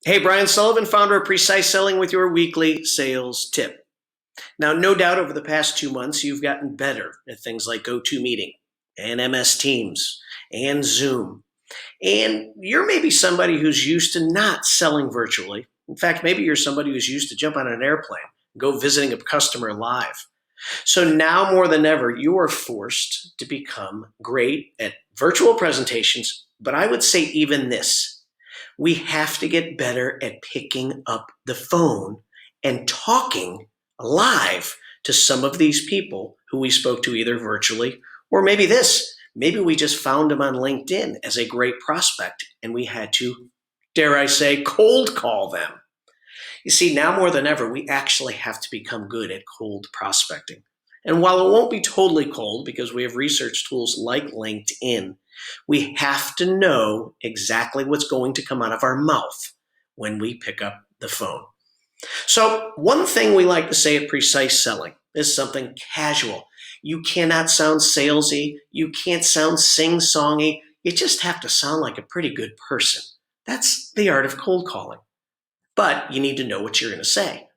Hey, Brian Sullivan, founder of Precise Selling with your weekly sales tip. Now, no doubt over the past 2 months, you've gotten better at things like GoToMeeting and MS Teams and Zoom. And you're maybe somebody who's used to not selling virtually. In fact, maybe you're somebody who's used to jump on an airplane, go visiting a customer live. So now more than ever, you are forced to become great at virtual presentations. But I would say even this, we have to get better at picking up the phone and talking live to some of these people who we spoke to either virtually or maybe we just found them on LinkedIn as a great prospect and we had to, dare I say, cold call them. You see, now more than ever, we actually have to become good at cold prospecting. And while it won't be totally cold because we have research tools like LinkedIn, we have to know exactly what's going to come out of our mouth when we pick up the phone. So, one thing we like to say at Precise Selling is something casual. You cannot sound salesy, you can't sound sing-songy, you just have to sound like a pretty good person. That's the art of cold calling. But you need to know what you're going to say.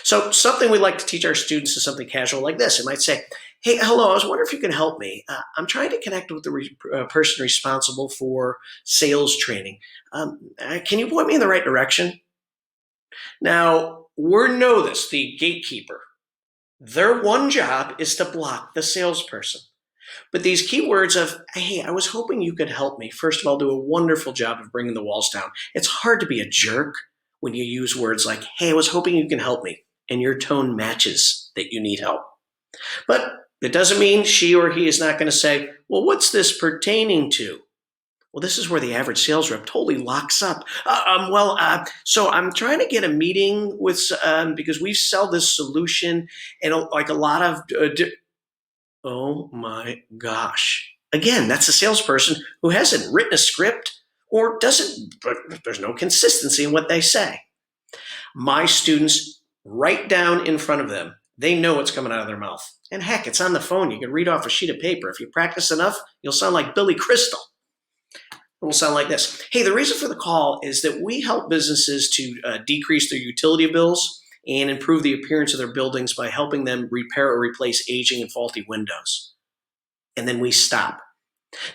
So something we like to teach our students is something casual like this. It might say, hey, hello, I was wondering if you can help me. I'm trying to connect with the person responsible for sales training. Can you point me in the right direction? Now, we know this, the gatekeeper. Their one job is to block the salesperson. But these keywords of, hey, I was hoping you could help me, first of all, do a wonderful job of bringing the walls down. It's hard to be a jerk when you use words like, hey, I was hoping you can help me, and your tone matches that you need help. But it doesn't mean she or he is not going to say, well, what's this pertaining to? Well, this is where the average sales rep totally locks up. So I'm trying to get a meeting with, because we sell this solution and like a lot of, oh my gosh. Again, that's a salesperson who hasn't written a script or doesn't, but there's no consistency in what they say. My students write down in front of them. They know what's coming out of their mouth. And heck, it's on the phone. You can read off a sheet of paper. If you practice enough, you'll sound like Billy Crystal. It will sound like this. Hey, the reason for the call is that we help businesses to decrease their utility bills and improve the appearance of their buildings by helping them repair or replace aging and faulty windows. And then we stop.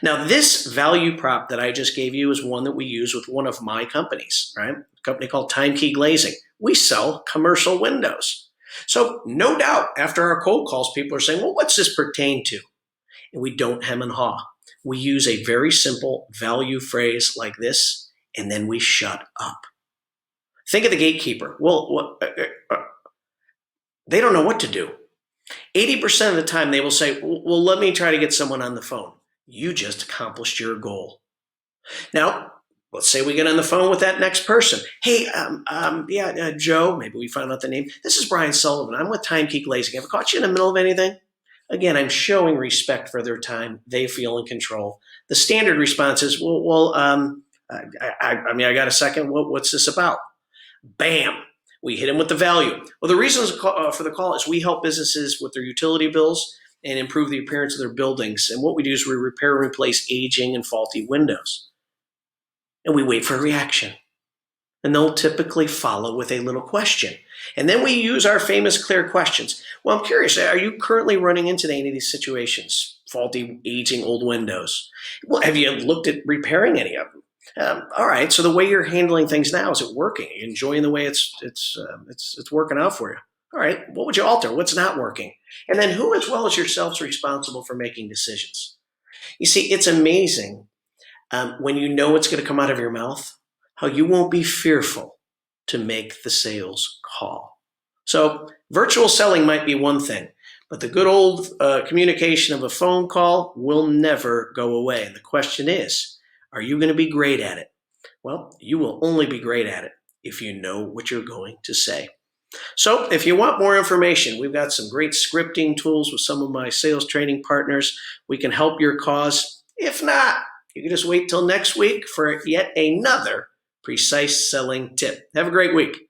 Now, this value prop that I just gave you is one that we use with one of my companies, right? A company called Time Key Glazing. We sell commercial windows. So no doubt after our cold calls, people are saying, well, what's this pertain to? And we don't hem and haw. We use a very simple value phrase like this, and then we shut up. Think of the gatekeeper. They don't know what to do. 80% of the time they will say, well, let me try to get someone on the phone. You just accomplished your goal. Now, let's say we get on the phone with that next person. Hey, Joe, maybe we found out the name. This is Brian Sullivan. I'm with Time Key Glazing. Have I caught you in the middle of anything? Again, I'm showing respect for their time. They feel in control. The standard response is, I got a second. What's this about? Bam. We hit them with the value. Well, the reasons for the call is we help businesses with their utility bills and improve the appearance of their buildings. And what we do is we repair and replace aging and faulty windows. And we wait for a reaction. And they'll typically follow with a little question. And then we use our famous clear questions. Well, I'm curious, are you currently running into any of these situations? Faulty, aging, old windows. Well, have you looked at repairing any of them? All right, so the way you're handling things now, is it working? Are you enjoying the way it's working out for you? All right, what would you alter? What's not working? And then who as well as yourself is responsible for making decisions? You see, it's amazing when you know what's going to come out of your mouth, how you won't be fearful to make the sales call. So virtual selling might be one thing, but the good old communication of a phone call will never go away. And the question is, are you going to be great at it? Well, you will only be great at it if you know what you're going to say. So if you want more information, we've got some great scripting tools with some of my sales training partners. We can help your cause. If not, you can just wait till next week for yet another precise selling tip. Have a great week.